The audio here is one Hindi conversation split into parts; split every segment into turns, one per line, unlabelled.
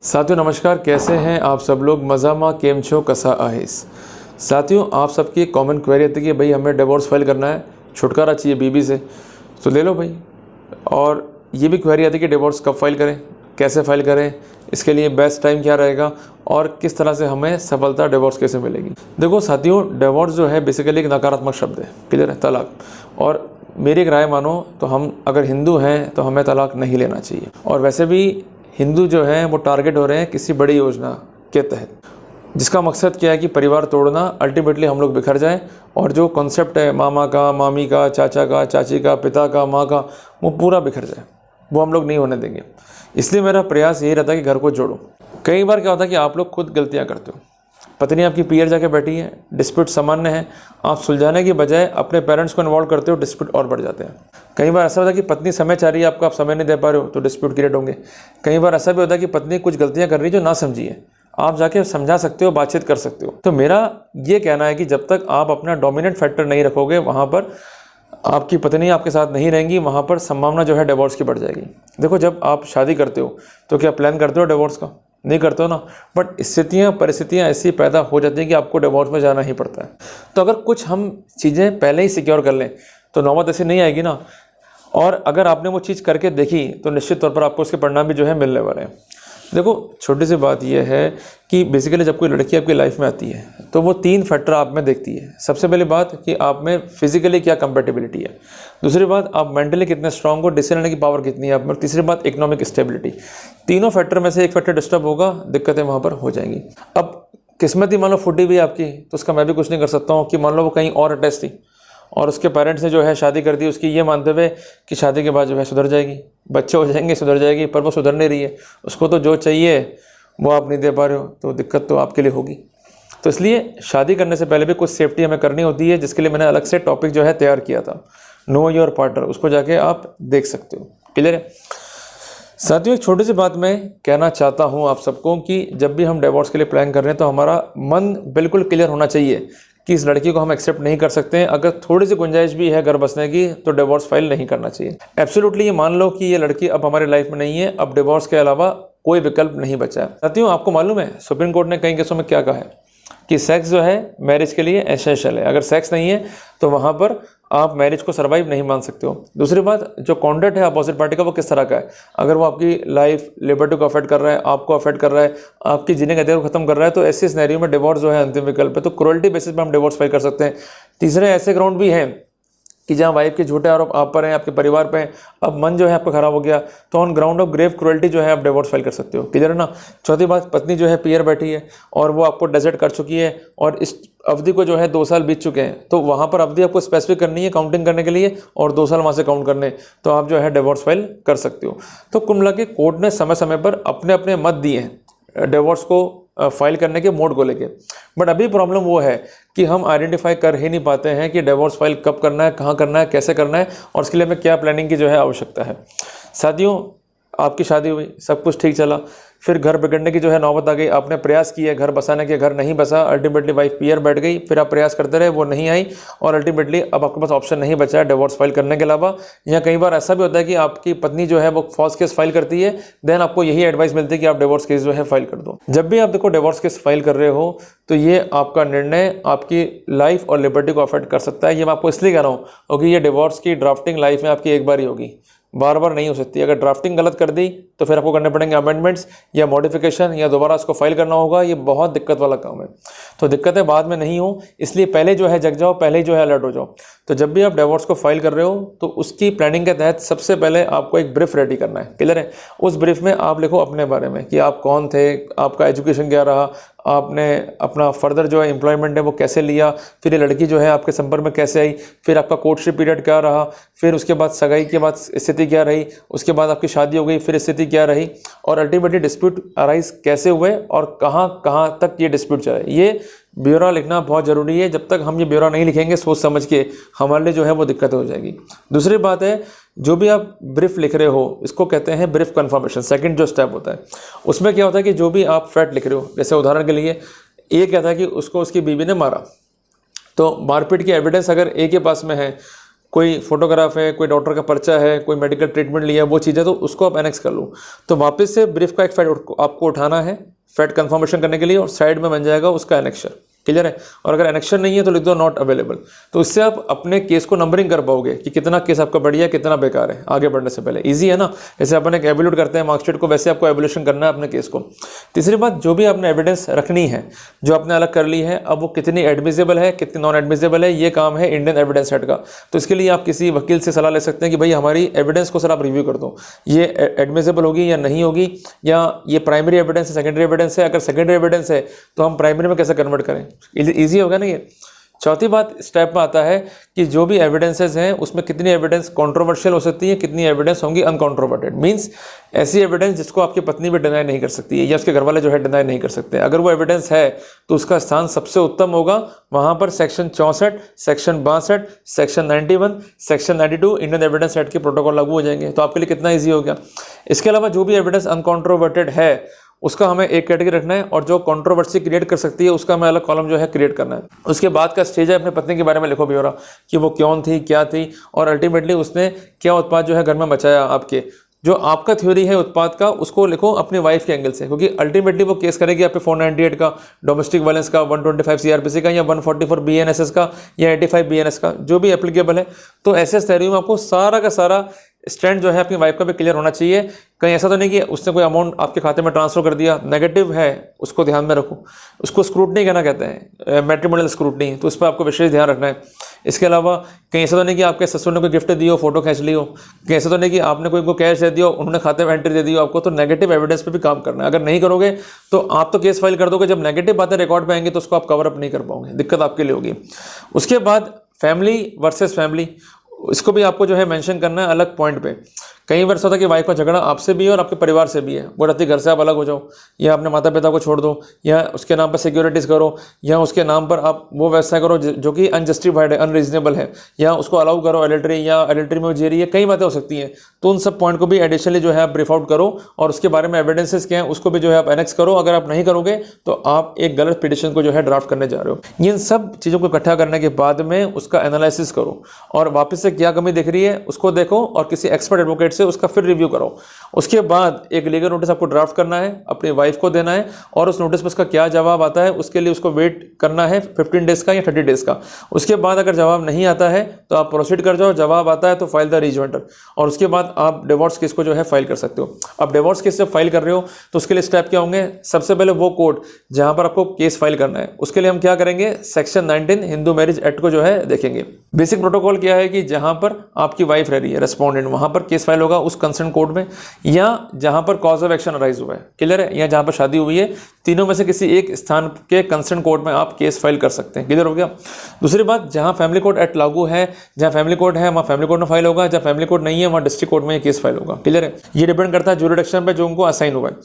साथियों नमस्कार, कैसे हैं आप सब लोग। मज़ामा केम छो कसा आहिस। साथियों आप सबकी एक कॉमन क्वेरी आती है कि भाई हमें डिवोर्स फाइल करना है, छुटकारा चाहिए बीबी से, तो ले लो भाई। और ये भी क्वेरी आती है कि डिवोर्स कब फाइल करें, कैसे फाइल करें, इसके लिए बेस्ट टाइम क्या रहेगा और किस तरह से हमें सफलता डिवोर्स कैसे मिलेगी। देखो साथियों, डिवोर्स जो है बेसिकली एक नकारात्मक शब्द है, क्लियर है, तलाक। और मेरी एक राय मानो तो हम अगर हिंदू हैं तो हमें तलाक नहीं लेना चाहिए। और वैसे भी हिंदू जो हैं वो टारगेट हो रहे हैं किसी बड़ी योजना के तहत, जिसका मकसद क्या है कि परिवार तोड़ना, अल्टीमेटली हम लोग बिखर जाएं और जो कॉन्सेप्ट है मामा का, मामी का, चाचा का, चाची का, पिता का, माँ का, वो पूरा बिखर जाए, वो हम लोग नहीं होने देंगे। इसलिए मेरा प्रयास यही रहता है कि घर को जोड़ो। कई बार क्या होता है कि आप लोग खुद गलतियाँ करते हो, पत्नी आपकी पीयर जाके बैठी है, डिस्प्यूट सामान्य है, आप सुलझाने की बजाय अपने पेरेंट्स को इन्वॉल्व करते हो, डिस्प्यूट और बढ़ जाते हैं। कई बार ऐसा होता है कि पत्नी समय चाह रही है आपको, आप समय नहीं दे पा रहे हो, तो डिस्प्यूट क्रिएट होंगे। कई बार ऐसा भी होता है कि पत्नी कुछ गलतियां कर रही है जो ना समझी है, आप जाके समझा सकते हो, बातचीत कर सकते हो। तो मेरा ये कहना है कि जब तक आप अपना डोमिनेंट फैक्टर नहीं रखोगे, वहाँ पर आपकी पत्नी आपके साथ नहीं रहेंगी, वहाँ पर संभावना जो है डिवोर्स की बढ़ जाएगी। देखो, जब आप शादी करते हो तो क्या प्लान करते हो डिवोर्स का? नहीं करते हो ना। बट स्थितियाँ परिस्थितियाँ ऐसी पैदा हो जाती हैं कि आपको डिवोर्स में जाना ही पड़ता है। तो अगर कुछ हम चीज़ें पहले ही सिक्योर कर लें तो नौबत ऐसी नहीं आएगी ना। और अगर आपने वो चीज़ करके देखी तो निश्चित तौर पर आपको उसके परिणाम भी जो है मिलने वाले हैं। देखो, छोटी सी बात यह है कि बेसिकली जब कोई लड़की आपकी लाइफ में आती है तो वो 3 फैक्टर आप में देखती है। सबसे पहली बात कि आप में फिजिकली क्या कंपेटिबिलिटी है, दूसरी बात आप मेंटली कितने स्ट्रांग हो, डिसीजन लेने की पावर कितनी है आप में, और तीसरी बात इकोनॉमिक स्टेबिलिटी। तीनों फैक्टर में से एक फैक्टर डिस्टर्ब होगा, दिक्कतें वहाँ पर हो जाएंगी। अब किस्मत ही मान लो फूटी भी आपकी, तो उसका मैं भी कुछ नहीं कर सकता हूँ कि मान लो वो कहीं और अटैच थी और उसके पेरेंट्स ने जो है शादी कर दी उसकी ये मानते हुए कि शादी के बाद जो है सुधर जाएगी, बच्चे हो जाएंगे, सुधर जाएगी, पर वो सुधर नहीं रही है। उसको तो जो चाहिए वो आप नहीं दे पा रहे हो, तो दिक्कत तो आपके लिए होगी। तो इसलिए शादी करने से पहले भी कुछ सेफ्टी हमें करनी होती है, जिसके लिए मैंने अलग से टॉपिक जो है तैयार किया था, नो योर पार्टनर, उसको जाके आप देख सकते हो। क्लियर है साथियों? एक छोटी सी बात मैं कहना चाहता हूँ आप सबको कि जब भी हम डिवोर्स के लिए प्लान कर रहे हैं तो हमारा मन बिल्कुल क्लियर होना चाहिए कि इस लड़की को हम एक्सेप्ट नहीं कर सकते हैं। अगर थोड़ी सी गुंजाइश भी है घर बसने की तो डिवोर्स फाइल नहीं करना चाहिए। एब्सोल्युटली ये मान लो कि ये लड़की अब हमारे लाइफ में नहीं है, अब डिवोर्स के अलावा कोई विकल्प नहीं बचा है। साथियों आपको मालूम है सुप्रीम कोर्ट ने कई केसों में क्या कहा है कि सेक्स जो है मैरिज के लिए एसेंशियल है। अगर सेक्स नहीं है तो वहाँ पर आप मैरिज को सर्वाइव नहीं मान सकते हो। दूसरी बात, जो कॉन्डक्ट है अपोजिट पार्टी का वो किस तरह का है, अगर वो आपकी लाइफ लिबर्टी को अफेक्ट कर रहा है, आपको अफेक्ट कर रहा है, आपकी जीने का अधिकार को खत्म कर रहा है, तो ऐसे सिनेरियो में डिवोर्स जो है अंतिम विकल्प है। तो क्रूअल्टी बेसिस पर हम डिवोर्स फाइल कर सकते हैं। तीसरे ऐसे ग्राउंड भी हैं कि जहाँ वाइफ के झूठे आरोप आप पर हैं, आपके परिवार पे हैं, अब मन जो है आपका खराब हो गया, तो on ground of grave cruelty जो है आप डिवोर्स फाइल कर सकते हो। क्लियर है ना। चौथी बात, पत्नी जो है पीयर बैठी है और वो आपको डेजर्ट कर चुकी है और इस अवधि को जो है 2 साल बीत चुके हैं, तो वहाँ पर अवधि आपको स्पेसिफिक करनी है काउंटिंग करने के लिए और 2 साल वहाँ से काउंट करने, तो आप जो है डिवोर्स फाइल कर सकते हो। तो कुल मिला के कोर्ट ने समय समय पर अपने अपने मत दिए हैं डिवोर्स को फाइल करने के मोड को लेके। बट अभी प्रॉब्लम वो है कि हम आइडेंटिफाई कर ही नहीं पाते हैं कि डिवोर्स फाइल कब करना है, कहाँ करना है, कैसे करना है और उसके लिए हमें क्या प्लानिंग की जो है आवश्यकता है। साथियों आपकी शादी हुई, सब कुछ ठीक चला, फिर घर बिगड़ने की जो है नौबत आ गई, आपने प्रयास किया घर बसाने के, घर नहीं बसा, अल्टीमेटली वाइफ पीयर बैठ गई, फिर आप प्रयास करते रहे, वो नहीं आई और अल्टीमेटली अब आपके पास ऑप्शन नहीं बचा है डिवोर्स फाइल करने के अलावा। या कई बार ऐसा भी होता है कि आपकी पत्नी जो है वो फॉल्स केस फाइल करती है, देन आपको यही एडवाइस मिलती है कि आप डिवोर्स केस जो है फाइल कर दो। जब भी आप देखो डिवोर्स केस फाइल कर रहे हो तो ये आपका निर्णय आपकी लाइफ और लिबर्टी को अफेक्ट कर सकता है। ये मैं आपको इसलिए कह रहा हूँ क्योंकि ये डिवोर्स की ड्राफ्टिंग लाइफ में आपकी एक बार ही होगी, बार बार नहीं हो सकती। अगर ड्राफ्टिंग गलत कर दी तो फिर आपको करने पड़ेंगे अमेंडमेंट्स या मॉडिफिकेशन या दोबारा उसको फाइल करना होगा। ये बहुत दिक्कत वाला काम है। तो दिक्कतें बाद में नहीं हो, इसलिए पहले जो है जग जाओ, पहले ही जो है अलर्ट हो जाओ। तो जब भी आप डिवोर्स को फाइल कर रहे हो तो उसकी प्लानिंग के तहत सबसे पहले आपको एक ब्रीफ रेडी करना है। क्लियर है। उस ब्रीफ में आप लिखो अपने बारे में कि आप कौन थे, आपका एजुकेशन क्या रहा, आपने अपना फर्दर जो है एम्प्लॉयमेंट है वो कैसे लिया, फिर ये लड़की जो है आपके संपर्क में कैसे आई, फिर आपका कोर्टशिप पीरियड क्या रहा, फिर उसके बाद सगाई के बाद स्थिति क्या रही, उसके बाद आपकी शादी हो गई फिर स्थिति क्या रही, और अल्टीमेटली डिस्प्यूट अराइज कैसे हुए और कहाँ कहाँ तक ये डिस्प्यूट चले। ये ब्यौरा लिखना बहुत ज़रूरी है। जब तक हम ये ब्यौरा नहीं लिखेंगे सोच समझ के, हमारे लिए जो है वो दिक्कत हो जाएगी। दूसरी बात है, जो भी आप ब्रीफ लिख रहे हो इसको कहते हैं ब्रीफ कन्फर्मेशन। सेकंड जो स्टेप होता है उसमें क्या होता है कि जो भी आप फैक्ट लिख रहे हो, जैसे उदाहरण के लिए ए कहता है कि उसको उसकी बीवी ने मारा, तो मारपीट की एविडेंस अगर ए के पास में है कोई फोटोग्राफ है, कोई डॉक्टर का पर्चा है, कोई मेडिकल ट्रीटमेंट लिया, वो चीज़ है तो उसको आप एनेक्स कर लो। तो वापस से ब्रीफ का एक फैट आपको उठाना है फैट कंफर्मेशन करने के लिए, और साइड में बन जाएगा उसका एनेक्शर। क्लियर है? और अगर एनेक्शर नहीं है तो लिख दो नॉट अवेलेबल। तो इससे आप अपने केस को नंबरिंग कर पाओगे कि कितना केस आपका बढ़िया है, कितना बेकार है, आगे बढ़ने से पहले। इजी है ना? जैसे अपन एक एवल्यूट करते हैं मार्कशीट को, वैसे आपको एवोल्यूशन करना है अपने केस को। तीसरी बात, जो भी आपने एविडेंस रखनी है, जो आपने अलग कर ली है, अब वो कितनी एडमिसिबल है, कितनी नॉन एडमिसिबल है, ये काम है इंडियन एविडेंस सेट का। तो इसके लिए आप किसी वकील से सलाह ले सकते हैं कि भाई हमारी एविडेंस को सर आप रिव्यू कर दो, ये एडमिसिबल होगी या नहीं होगी, या ये प्राइमरी एविडेंस है, सेकेंडरी एविडेंस है। अगर सेकेंडरी एविडेंस है तो हम प्राइमरी में कैसे कन्वर्ट करें? ईजी होगा ना ये। चौथी बात स्टेप में आता है कि जो भी एविडेंसेस हैं उसमें कितनी एविडेंस कंट्रोवर्शियल हो सकती है, कितनी एविडेंस होंगी अनकंट्रोवर्टेड। मींस ऐसी एविडेंस जिसको आपकी पत्नी भी डिनाई नहीं कर सकती है, या उसके घर वाले जो है डिनाई नहीं कर सकते। अगर वो एविडेंस है तो उसका स्थान सबसे उत्तम होगा वहां पर section 64, section 62, section 91, section 92 Indian evidence act के प्रोटोकॉल लागू हो जाएंगे। तो आपके लिए कितना ईजी हो गया। इसके अलावा जो भी एविडेंस अनकंट्रोवर्टेड है उसका हमें एक कैटेगरी रखना है, और जो कंट्रोवर्सी क्रिएट कर सकती है उसका हमें अलग कॉलम जो है क्रिएट करना है। उसके बाद का स्टेज है अपने पत्नी के बारे में लिखो ब्यौरा, कि वो कौन थी, क्या थी, और अल्टीमेटली उसने क्या उत्पाद जो है घर में मचाया आपके। जो आपका थ्योरी है उत्पाद का उसको लिखो अपनी वाइफ के एंगल से, क्योंकि अल्टीमेटली वो केस करेगी आप पे 498 का, डोमेस्टिक वायलेंस का, 125 सीआरपीसी का, या 144 बीएनएसएस का, या 85 बीएनएस का, जो भी एप्लीकेबल है। तो ऐसे सिनेरियो में आपको सारा का सारा स्टैंड जो है अपनी वाइफ का भी क्लियर होना चाहिए। कहीं ऐसा तो नहीं कि उसने कोई अमाउंट आपके खाते में ट्रांसफर कर दिया, नेगेटिव है उसको ध्यान में रखो। उसको स्क्रूटनी कहना कहते हैं, मैट्रिमोनियल स्क्रूटनी, तो उस पर आपको विशेष ध्यान रखना है। इसके अलावा कहीं ऐसा तो नहीं कि आपके ससुर ने कोई गिफ्ट दी हो, फोटो खींच ली हो, कहीं ऐसा तो नहीं कि आपने कोई को कैश दे दिया हो, उन्होंने खाते में एंट्री दे दी हो आपको। तो नेगेटिव एविडेंस पे भी काम करना है। अगर नहीं करोगे तो आप तो केस फाइल कर दोगे, जब नेगेटिव बातें रिकॉर्ड पे आएंगी तो उसको आप कवर अप नहीं कर पाओगे, दिक्कत आपके लिए होगी। उसके बाद फैमिली वर्सेस फैमिली, इसको भी आपको जो है मेंशन करना है अलग पॉइंट पे। कई बार होता है कि वाइफ का झगड़ा आपसे भी है और आपके परिवार से भी है, वो रहती घर से आप अलग हो जाओ, या अपने माता पिता को छोड़ दो, या उसके नाम पर सिक्योरिटीज़ करो, या उसके नाम पर आप वो व्यवसाय करो जो कि अनजस्टिफाइड है, अनरीजनेबल है, या उसको अलाउ करो एडल्ट्री, या एडल्ट्री में वो जी रही है, कई बातें हो सकती हैं। तो उन सब पॉइंट को भी एडिशनली जो है आप ब्रीफ आउट करो, और उसके बारे में एविडेंसेस क्या है उसको भी जो है आप एनेक्स करो। अगर आप नहीं करोगे तो आप एक गलत पिटिशन को जो है ड्राफ्ट करने जा रहे हो। इन सब चीज़ों को इकट्ठा करने के बाद में उसका एनालिसिस करो, और वापस से क्या कमी दिख रही है उसको देखो, और किसी एक्सपर्ट एडवोकेट से उसका फिर रिव्यू करो। उसके बाद एक लीगल नोटिस आपको ड्राफ्ट करना है, अपनी वाइफ को देना है, और उस नोटिस पर उसका क्या जवाब आता है उसके लिए उसको वेट करना है 15 डेज का या 30 डेज का। उसके बाद अगर जवाब नहीं आता है तो आप प्रोसीड कर जाओ, जवाब आता है तो फाइल द रीजॉइंटर, और उसके बाद आप डिवोर्स केस को जो है फाइल कर सकते हो। अब डिवोर्स केस जब फाइल कर रहे हो तो उसके लिए स्टेप क्या होंगे? सबसे पहले वो कोर्ट जहां पर आपको केस फाइल करना है, उसके लिए हम क्या करेंगे? सेक्शन 19 हिंदू मैरिज एक्ट को जो है देखेंगे। बेसिक प्रोटोकॉल क्या है कि जहां पर आपकी वाइफ रह रही है रेस्पोंडेंट, वहां पर केस फाइल होगा उस कंसर्न कोर्ट में, या जहां पर कॉज ऑफ एक्शन अराइज हुआ है, क्लियर है, या जहां पर शादी हुई है, तीनों में से किसी एक स्थान के कंसर्न कोर्ट में आप केस फाइल कर सकते हैं। क्लियर हो गया? दूसरी बात, जहां फैमिली कोर्ट एक्ट लागू है, जहां फैमिली कोर्ट है वहां फैमिली कोर्ट में फाइल होगा, जहां फैमिली कोर्ट नहीं है वहां डिस्ट्रिक्ट कोर्ट में ये केस फाइल होगा। क्लियर है? ये डिपेंड करता है ज्यूरिडिक्शन पे जो उनको असाइन हुआ है।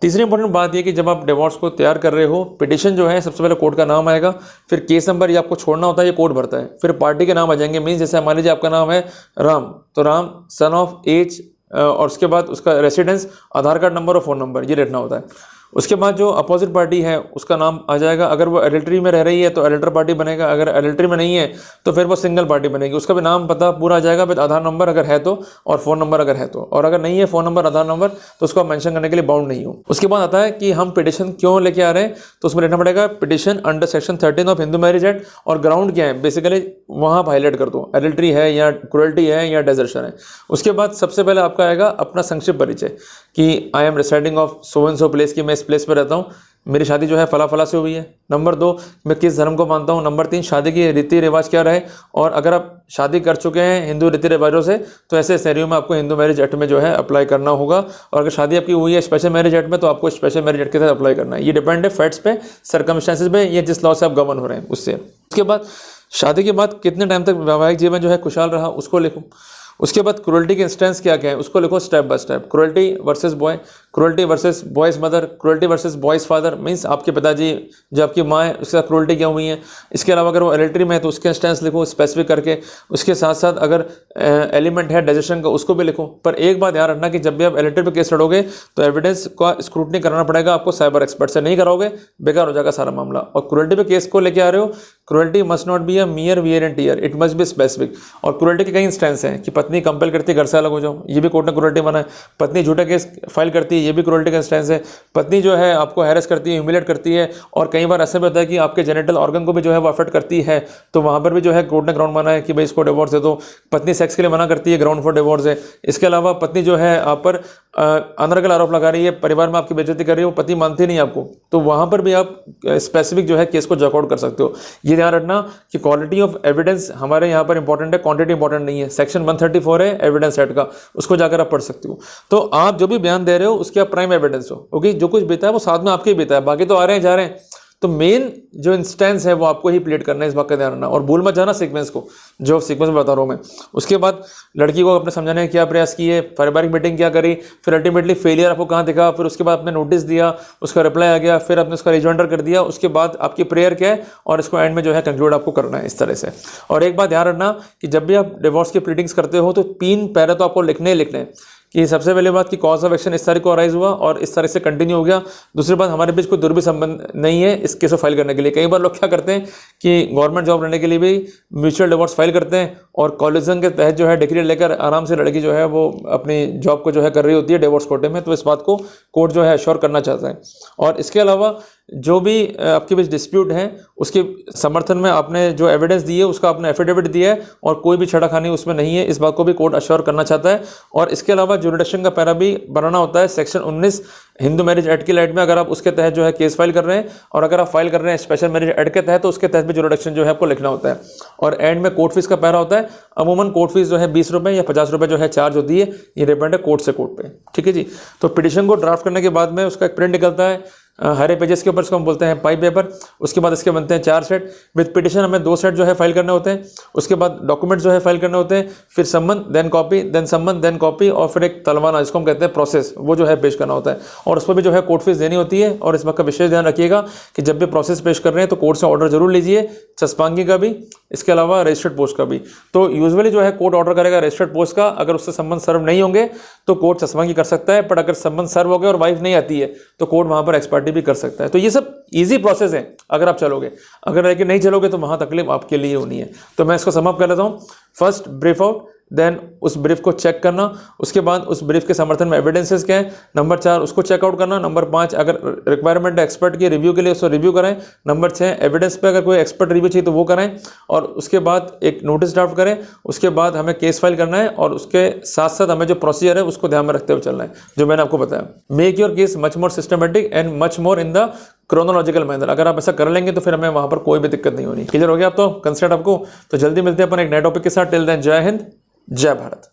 तीसरी इंपॉर्टेंट बात यह कि जब आप डिवोर्स को तैयार कर रहे हो, पिटिशन जो है सबसे पहले कोर्ट का नाम आएगा, फिर केस नंबर ये आपको छोड़ना होता है, ये कोर्ट भरता है, फिर पार्टी के नाम आ जाएंगे। मीन्स जैसे मान लीजिए आपका नाम है राम, तो राम सन ऑफ एज, और उसके बाद उसका रेसिडेंस, आधार कार्ड नंबर और फ़ोन नंबर ये रखना होता है। उसके बाद जो अपोजिट पार्टी है उसका नाम आ जाएगा। अगर वो एडल्ट्री में रह रही है तो एडल्टर पार्टी बनेगा, अगर एडल्ट्री में नहीं है तो फिर वो सिंगल पार्टी बनेगी। उसका भी नाम पता पूरा आ जाएगा, विद आधार नंबर अगर है तो, और फ़ोन नंबर अगर है तो, और अगर नहीं है फ़ोन नंबर आधार नंबर तो उसको आप मेंशन करने के लिए बाउंड नहीं हो। उसके बाद आता है कि हम पिटिशन क्यों लेके आ रहे हैं, तो उसमें लिखना पड़ेगा petition under section 13 of Hindu marriage act, और ग्राउंड क्या है बेसिकली वहाँ आप हाईलाइट कर दो, एडल्ट्री है या क्रुएल्टी है या डेजर्शन है। उसके बाद सबसे पहले आपका आएगा अपना संक्षिप्त परिचय कि I am residing of so and so place, की मैं इस प्लेस पर रहता हूँ, मेरी शादी जो है फला फला से हुई है। नंबर 2, मैं किस धर्म को मानता हूँ। नंबर 3, शादी की रीति रिवाज क्या रहे, और अगर आप शादी कर चुके हैं हिंदू रीति रिवाजों से तो ऐसे सिनेरियो में आपको हिंदू मैरिज एक्ट में जो है अप्लाई करना होगा, और अगर शादी आपकी हुई है स्पेशल मैरिज एक्ट में तो आपको स्पेशल मैरिज एक्ट के तहत अप्लाई करना है। ये डिपेंड है फैक्ट्स पे, सर्कमस्टेंसेस पे, ये जिस लॉ से आप गवर्न हो रहे हैं उससे। उसके बाद शादी के बाद कितने टाइम तक वैवाहिक जीवन जो है खुशहाल रहा उसको लिखो। उसके बाद क्रुएल्टी के इंस्टेंस क्या क्या है उसको लिखो step by step. Cruelty versus boy, cruelty versus boys mother, cruelty versus boys father, means आपके पिताजी जो आपकी माँ है उसके साथ क्रुएल्टी क्या हुई है। इसके अलावा अगर वो एडल्ट्री में है तो उसके इंस्टेंस लिखो स्पेसिफिक करके। उसके साथ साथ अगर एलिमेंट है डाइजेशन का उसको भी लिखो। पर एक बात ध्यान रखना कि जब भी आप एडल्ट्री पे केस लड़ोगे तो एविडेंस का स्क्रूटनी कराना पड़ेगा आपको साइबर एक्सपर्ट से, नहीं कराओगे बेकार हो जाएगा सारा मामला। और क्रुएल्टी पे केस को लेके आ रहे हो cruelty must not be a mere wear and tear, it must be specific. और क्रुएल्टी के कई इंस्टेंस हैं कि पत्नी कंपेल करती है घर से अलग हो जाओ, ये भी कोर्ट ने क्रुएल्टी माना है। पत्नी झूठा केस फाइल करती है, ये भी क्रुएल्टी का इंस्टेंस है। पत्नी जो है आपको हैरेस करती है, ह्यूमिलेट करती है, और कई बार ऐसा भी होता है कि आपके जेनिटल ऑर्गन को भी जो है वो अफेक्ट करती है, तो वहाँ पर भी जो है कोर्ट ने ग्राउंड माना है कि भाई इसको डिवोर्स दे दो। पत्नी सेक्स के लिए मना करती है, ग्राउंड फॉर डिवोर्स है। इसके अलावा पत्नी जो है आप पर अनर्गल आरोप लगा रही है, परिवार में आपकी बेइज्जती कर रही है, वो पति मानती नहीं आपको, तो वहाँ पर भी आप स्पेसिफिक जो है केस को जॉक आउट कर सकते हो। ये ध्यान रखना कि क्वालिटी ऑफ एविडेंस हमारे यहाँ पर इंपॉर्टेंट है, क्वांटिटी इंपॉर्टेंट नहीं है। सेक्शन 134 है एविडेंस एक्ट का, उसको जाकर आप पढ़ सकते हो। तो आप जो भी बयान दे रहे हो उसके आप प्राइम एविडेंस हो, ओके। जो कुछ बीता है वो साथ में आपके ही बीता है, बाकी तो आ रहे हैं जा रहे हैं। तो मेन जो इंस्टेंस है वो आपको ही प्लेट करना है, इस बात का ध्यान रखना। और भूल मत जाना सीक्वेंस को, जो सीक्वेंस में बता रहा हूँ मैं। उसके बाद लड़की को अपने समझाने का क्या प्रयास किए, पारिवारिक मीटिंग क्या करी, फिर अल्टीमेटली फेलियर आपको कहाँ दिखा, फिर उसके बाद आपने नोटिस दिया, उसका रिप्लाई आ गया, फिर आपने उसका रिजॉइंडर कर दिया, उसके बाद आपकी प्रेयर क्या है, और इसको एंड में जो है कंक्लूड आपको करना है इस तरह से। और एक बात ध्यान रखना कि जब भी आप डिवोर्स की प्लीडिंग्स करते हो तो 3 पैरा तो आपको लिखने ही लिखने हैं कि सबसे पहले बात कि कॉज ऑफ एक्शन इस तारीख को अराइज हुआ और इस तरह से कंटिन्यू हो गया। दूसरी बात, हमारे बीच कोई दुर्भी संबंध नहीं है इस केस को फाइल करने के लिए। कई बार लोग क्या करते हैं कि गवर्नमेंट जॉब लेने के लिए भी म्यूचुअल डिवोर्स फाइल करते हैं और कॉलिजन के तहत जो है डिग्री लेकर आराम से लड़की जो है वो अपनी जॉब को जो है कर रही होती है डिवोर्स कोर्ट में। तो इस बात को कोर्ट जो है अश्योर करना चाहता है। और इसके अलावा जो भी आपके बीच डिस्प्यूट है उसके समर्थन में आपने जो एविडेंस दी है उसका आपने एफिडेविट दिया है और कोई भी छेड़खानी उसमें नहीं है, इस बात को भी कोर्ट अश्योर करना चाहता है। और इसके अलावा जुरिडिक्शन का पैरा भी बनाना होता है। सेक्शन 19 हिंदू मैरिज एक्ट की लाइट में अगर आप उसके तहत जो है केस फाइल कर रहे हैं और अगर आप फाइल कर रहे हैं स्पेशल मैरिज एक्ट के तहत तो उसके तहत भी जुरिडिक्शन जो है आपको लिखना होता है। और एंड में कोर्ट फीस का पैरा होता है। अमूमन कोर्ट फीस जो है 20 रुपये या 50 रुपये जो है चार्ज होती है, ये डिपेंड है कोर्ट से कोर्ट पे, ठीक है जी। तो पिटिशन को ड्राफ्ट करने के बाद में उसका एक प्रिंट निकलता है हरे पेजेस के ऊपर, इसको हम बोलते हैं पाई पेपर। उसके बाद इसके बनते हैं 4 सेट। विद पिटिशन हमें 2 सेट जो है फाइल करने होते हैं। उसके बाद डॉक्यूमेंट जो है फाइल करने होते हैं, फिर सम्मन देन कॉपी देन सम्मन देन कॉपी और फिर एक तलवाना जिसको हम कहते हैं प्रोसेस, वो जो है पेश करना होता है। और उस पर भी जो है कोर्ट फीस देनी होती है। और इस बात का विशेष ध्यान रखिएगा कि जब भी प्रोसेस पेश कर रहे हैं तो कोर्ट से ऑर्डर जरूर लीजिए, चस्पांगी का भी, इसके अलावा रजिस्टर्ड पोस्ट का भी। तो यूजुअली जो है कोर्ट ऑर्डर करेगा रजिस्टर्ड पोस्ट का, अगर उससे संबंध सर्व नहीं होंगे तो कोर्ट चस्पांगी कर सकता है। बट अगर संबंध सर्व हो गए और वाइफ नहीं आती है तो कोर्ट वहां पर एक्सपर्टी भी कर सकता है। तो ये सब इजी प्रोसेस है अगर आप चलोगे। अगर लेकिन नहीं चलोगे तो वहां तकलीफ आपके लिए होनी है। तो मैं इसको समाप्त कर लेता हूं। फर्स्ट ब्रीफ आउट, देन उस ब्रीफ को चेक करना, उसके बाद उस ब्रीफ के समर्थन में एविडेंसेस क्या है, नंबर 4 उसको चेकआउट करना, नंबर 5 अगर रिक्वायरमेंट है एक्सपर्ट की रिव्यू के लिए उसको रिव्यू कराएं, नंबर 6 एविडेंस पे अगर कोई एक्सपर्ट रिव्यू चाहिए तो वो कराएं, और उसके बाद एक नोटिस ड्राफ्ट करें। उसके बाद हमें केस फाइल करना है और उसके साथ साथ हमें जो प्रोसीजर है उसको ध्यान में रखते हुए चलना है जो मैंने आपको बताया। Make your case much more systematic and much more in the chronological manner. अगर आप ऐसा कर लेंगे तो फिर हमें वहां पर कोई भी दिक्कत नहीं होनी। क्लियर हो गया आप तो कंसेप्ट आपको। तो जल्दी मिलते हैं अपन एक नए टॉपिक के साथ। टिल देन जय हिंद, जय भारत।